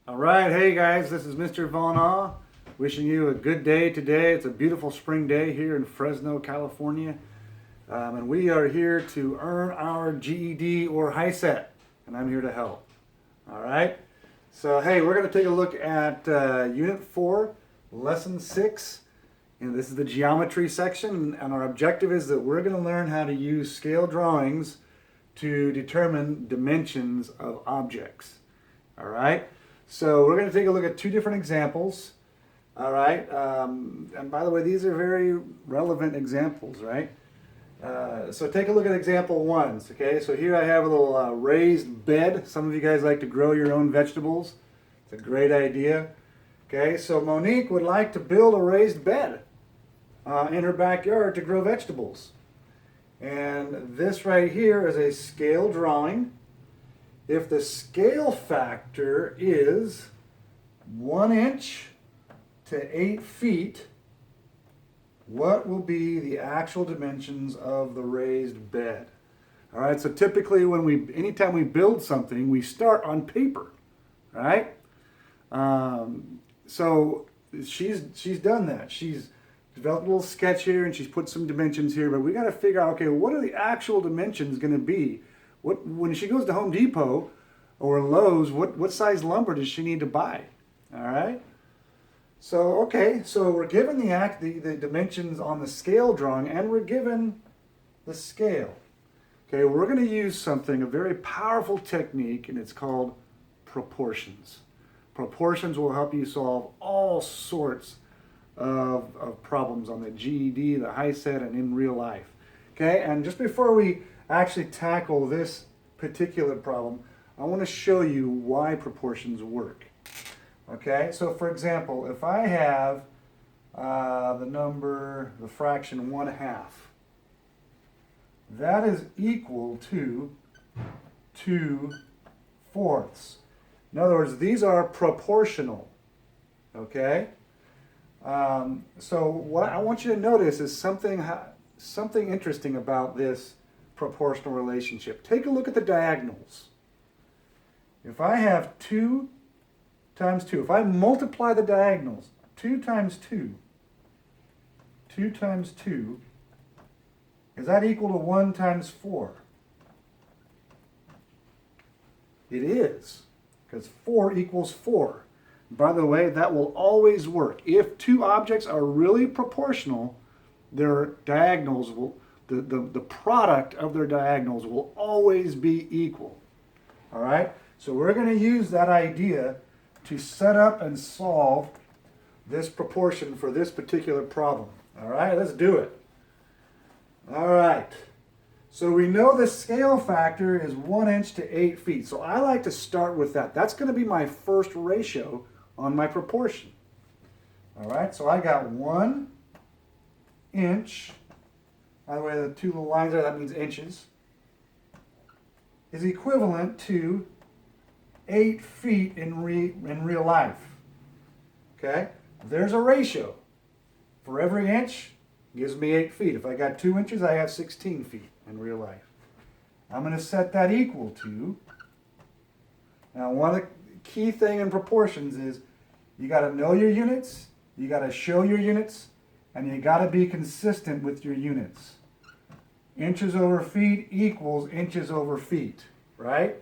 All right, hey guys, this is Mr. Von wishing you a good day today. It's a beautiful spring day here in Fresno, California, and we are here to earn our GED or high set, and I'm here to help. All right, so hey, we're going to take a look at Unit 4, Lesson 6, and this is the geometry section, and our objective is that we're going to learn how to use scale drawings to determine dimensions of objects. All right. So we're going to take a look at two different examples. All right. And by the way, these are very relevant examples, right? So take a look at example 1. Okay. So here I have a little raised bed. Some of you guys like to grow your own vegetables. It's a great idea. Okay. So Monique would like to build a raised bed in her backyard to grow vegetables. And this right here is a scale drawing. If the scale factor is 1 inch to 8 feet, what will be the actual dimensions of the raised bed? All right, so typically anytime we build something, we start on paper, right? So she's done that. She's developed a little sketch here and she's put some dimensions here, but we got to figure out, okay, what are the actual dimensions going to be? When she goes to Home Depot or Lowe's, what size lumber does she need to buy? All right. So okay, so we're given the dimensions on the scale drawing, and we're given the scale. Okay, we're going to use a very powerful technique, and it's called proportions. Proportions will help you solve all sorts of problems on the GED, the high set, and in real life. Okay, and just before we actually tackle this particular problem, I want to show you why proportions work. Okay, so for example, if I have the fraction 1/2, that is equal to 2/4. In other words, these are proportional. Okay, so what I want you to notice is something interesting about this proportional relationship. Take a look at the diagonals. If I have 2 times 2, if I multiply the diagonals, 2 times 2, 2 times 2, is that equal to 1 times 4? It is, because 4 equals 4. By the way, that will always work. If two objects are really proportional, their diagonals will the product of their diagonals will always be equal. All right? So we're going to use that idea to set up and solve this proportion for this particular problem. All right? Let's do it. All right. So we know the scale factor is 1 inch to 8 feet. So I like to start with that. That's going to be my first ratio on my proportion. All right? So I got 1 inch. By the way, the two little lines there, that means inches, is equivalent to 8 feet in real life. Okay? There's a ratio. For every inch, gives me 8 feet. If I got 2 inches, I have 16 feet in real life. I'm going to set that equal to, now one of the key thing in proportions is you got to know your units, you got to show your units, and you got to be consistent with your units. Inches over feet equals inches over feet, right?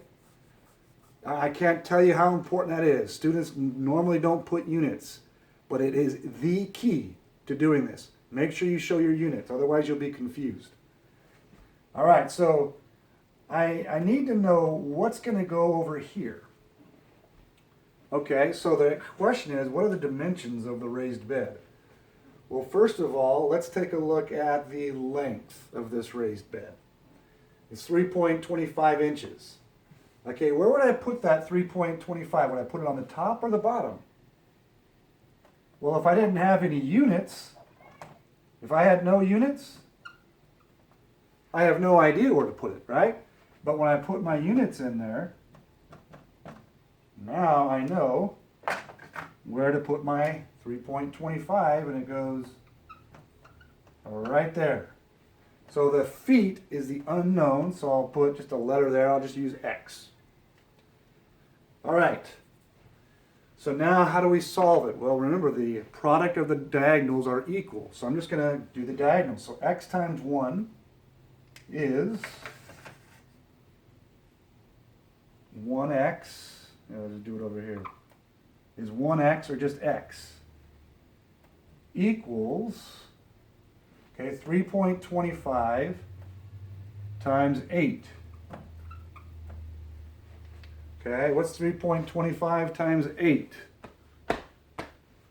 I can't tell you how important that is. Students normally don't put units, but it is the key to doing this. Make sure you show your units, otherwise you'll be confused. All right, so I need to know what's going to go over here. Okay, so the question is, what are the dimensions of the raised bed? Well, first of all, let's take a look at the length of this raised bed. It's 3.25 inches. Okay, where would I put that 3.25? Would I put it on the top or the bottom? Well, if I didn't have any units, if I had no units, I have no idea where to put it, right? But when I put my units in there, now I know where to put my 3.25, and it goes right there. So the feet is the unknown, so I'll put just a letter there. I'll just use X. All right. So now how do we solve it? Well, remember the product of the diagonals are equal. So I'm just going to do the diagonals. So x times 1 is 1x. Let's do it over here. Is 1x or just x equals, okay, 3.25 times 8. Okay, what's 3.25 times 8?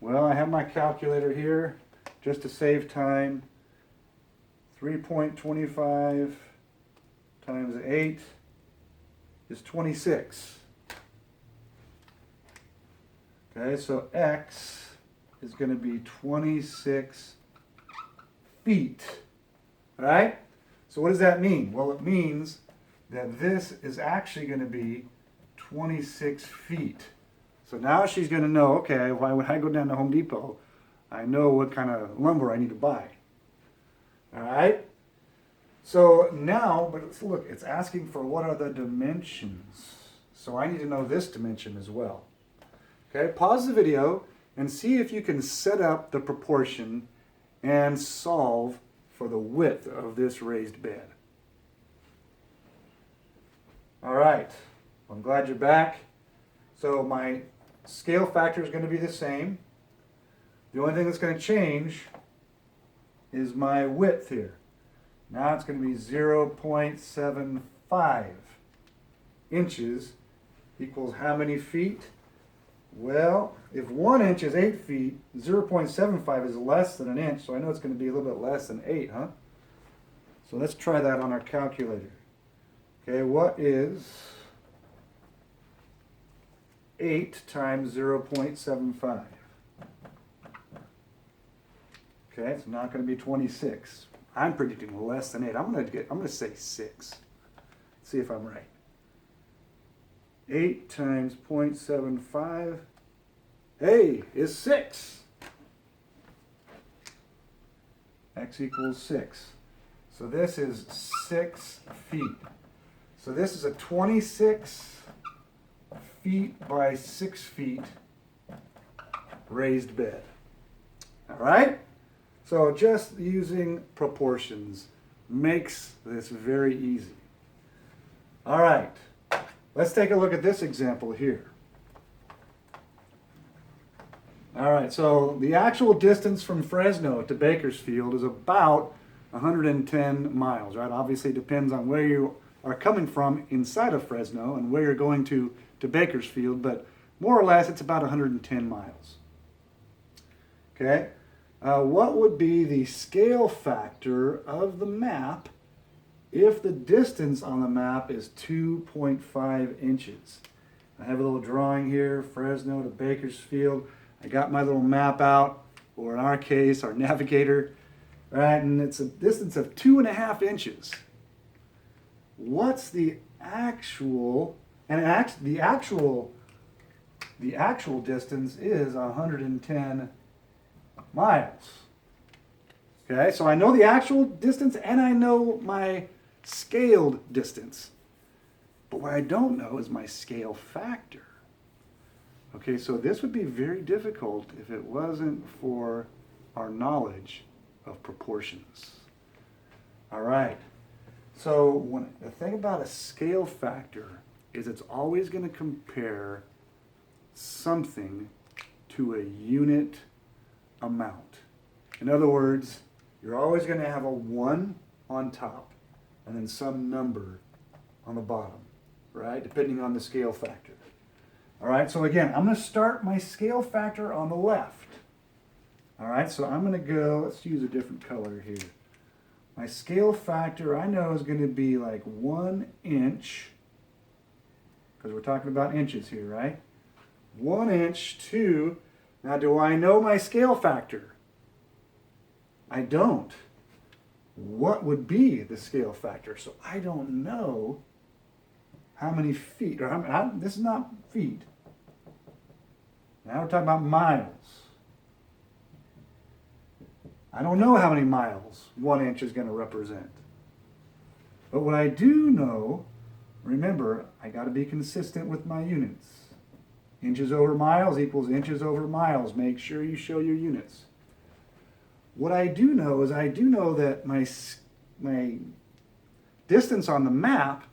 Well, I have my calculator here just to save time. 3.25 times 8 is 26. Okay, so x is going to be 26 feet. Right? So what does that mean? Well, it means that this is actually going to be 26 feet. So now she's going to know, okay, when I go down to Home Depot, I know what kind of lumber I need to buy. All right? So now, but let's look, it's asking for what are the dimensions. So I need to know this dimension as well. Okay, pause the video and see if you can set up the proportion and solve for the width of this raised bed. All right. I'm glad you're back. So my scale factor is going to be the same. The only thing that's going to change is my width here. Now it's going to be 0.75 inches equals how many feet? Well, if 1 inch is 8 feet, 0.75 is less than an inch, so I know it's going to be a little bit less than 8, huh? So let's try that on our calculator. Okay, what is 8 times 0.75? Okay, it's not going to be 26. I'm predicting less than 8. I'm going to say 6. See if I'm right. 8 times 0.75, hey, is 6. X equals 6. So this is 6 feet. So this is a 26 feet by 6 feet raised bed. All right? So just using proportions makes this very easy. All right. Let's take a look at this example here. All right, so the actual distance from Fresno to Bakersfield is about 110 miles, right? Obviously it depends on where you are coming from inside of Fresno and where you're going to Bakersfield, but more or less it's about 110 miles. Okay, what would be the scale factor of the map if the distance on the map is 2.5 inches? I have a little drawing here, Fresno to Bakersfield. I got my little map out, or in our case, our navigator, right? And it's a distance of 2.5 inches. What's the actual, and the actual distance is 110 miles. Okay, so I know the actual distance and I know my scaled distance. But what I don't know is my scale factor. Okay, so this would be very difficult if it wasn't for our knowledge of proportions. All right, so the thing about a scale factor is it's always going to compare something to a unit amount. In other words, you're always going to have a 1 on top and then some number on the bottom, right? Depending on the scale factor. All right, so again, I'm going to start my scale factor on the left. All right, so I'm going to go, let's use a different color here. My scale factor I know is going to be like 1 inch, because we're talking about inches here, right? 1 inch to, now do I know my scale factor? I don't. What would be the scale factor? So I don't know how many feet, or this is not feet. Now we're talking about miles. I don't know how many miles 1 inch is going to represent. But what I do know, remember, I got to be consistent with my units. Inches over miles equals inches over miles. Make sure you show your units. What I do know is I do know that my distance on the map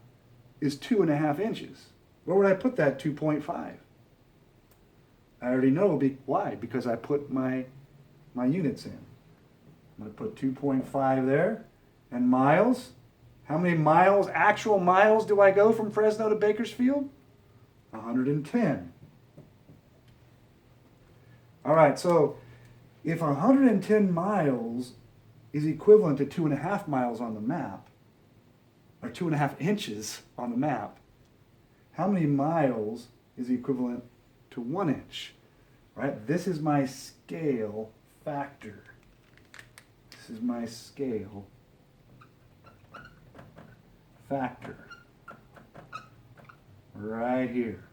is 2.5 inches. Where would I put that 2.5? I already know why, because I put my units in. I'm going to put 2.5 there. And miles, how many miles, actual miles, do I go from Fresno to Bakersfield? 110. All right, so if 110 miles is equivalent to 2.5 miles on the map, or 2.5 inches on the map, how many miles is equivalent to 1 inch? Right? This is my scale factor. This is my scale factor. Right here.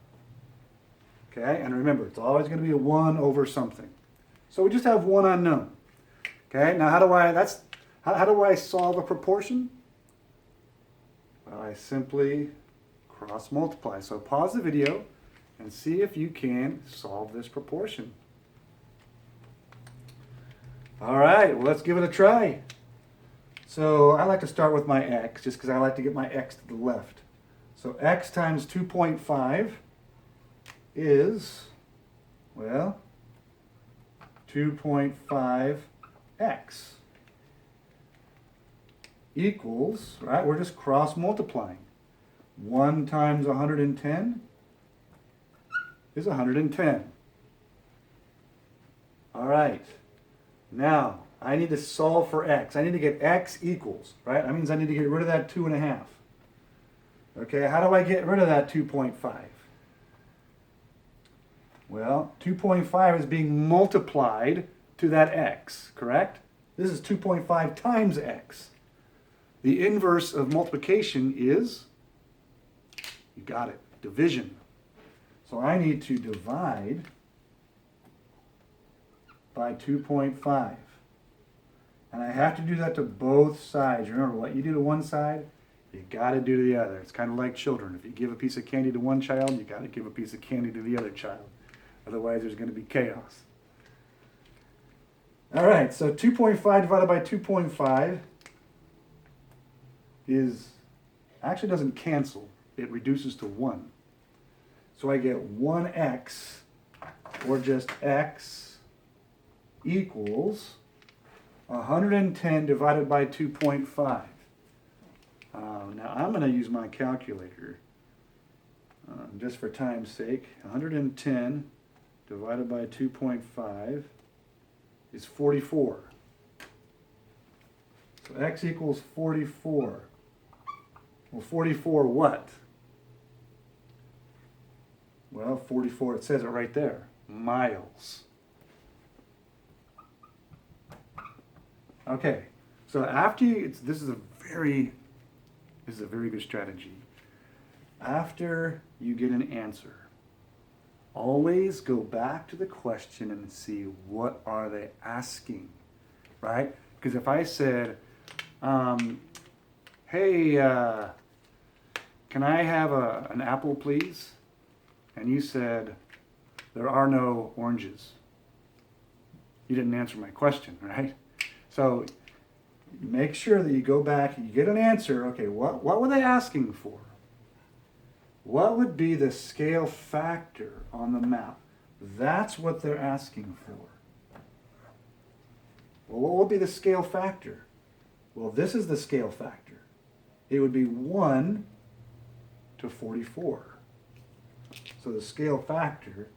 Okay, and remember, it's always going to be a 1 over something. So we just have one unknown. Okay, now how do I solve a proportion? Well, I simply cross multiply. So pause the video and see if you can solve this proportion. All right, well, let's give it a try. So I like to start with my x, just because I like to get my x to the left. So x times 2.5 is, well, 2.5x equals, right, we're just cross multiplying. 1 times 110 is 110. All right, now I need to solve for x. I need to get x equals, right? That means I need to get rid of that 2.5. Okay, how do I get rid of that 2.5? Well, 2.5 is being multiplied to that x, correct? This is 2.5 times x. The inverse of multiplication is, you got it, division. So I need to divide by 2.5. And I have to do that to both sides. Remember, what you do to one side, you got to do to the other. It's kind of like children. If you give a piece of candy to one child, you got to give a piece of candy to the other child. Otherwise, there's going to be chaos. All right, so 2.5 divided by 2.5 actually doesn't cancel. It reduces to 1. So I get 1x, or just x, equals 110 divided by 2.5. Now I'm going to use my calculator just for time's sake. 110 divided by 2.5 is 44. So x equals 44. Well, 44 what? Well, 44, it says it right there, miles. Okay, so after this is a very good strategy. After you get an answer, always go back to the question and see what are they asking, right? Because if I said, hey, can I have an apple, please? And you said, there are no oranges. You didn't answer my question, right? So make sure that you go back and you get an answer. Okay, what were they asking for? What would be the scale factor on the map? That's what they're asking for. Well, what would be the scale factor? Well, this is the scale factor. It would be 1 to 44. So the scale factor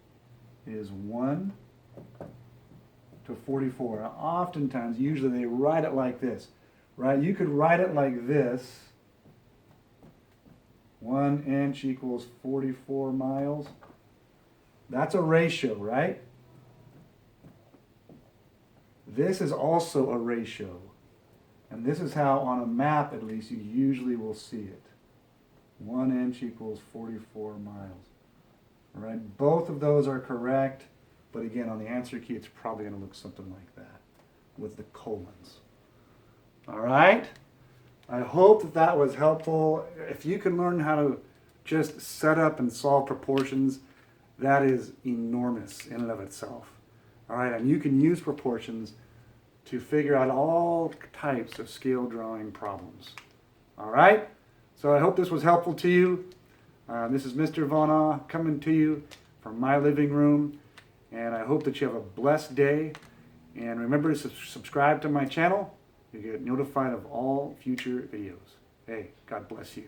is 1 to 44. Now, oftentimes, usually they write it like this, right? You could write it like this. 1 inch equals 44 miles. That's a ratio, right? This is also a ratio. And this is how, on a map at least, you usually will see it. 1 inch equals 44 miles. All right, both of those are correct. But again, on the answer key, it's probably going to look something like that with the colons. All right? I hope that that was helpful. If you can learn how to just set up and solve proportions, that is enormous in and of itself. All right, and you can use proportions to figure out all types of scale drawing problems. All right, so I hope this was helpful to you. This is Mr. Von Ah coming to you from my living room, and I hope that you have a blessed day. And remember to subscribe to my channel. You get notified of all future videos. Hey, God bless you.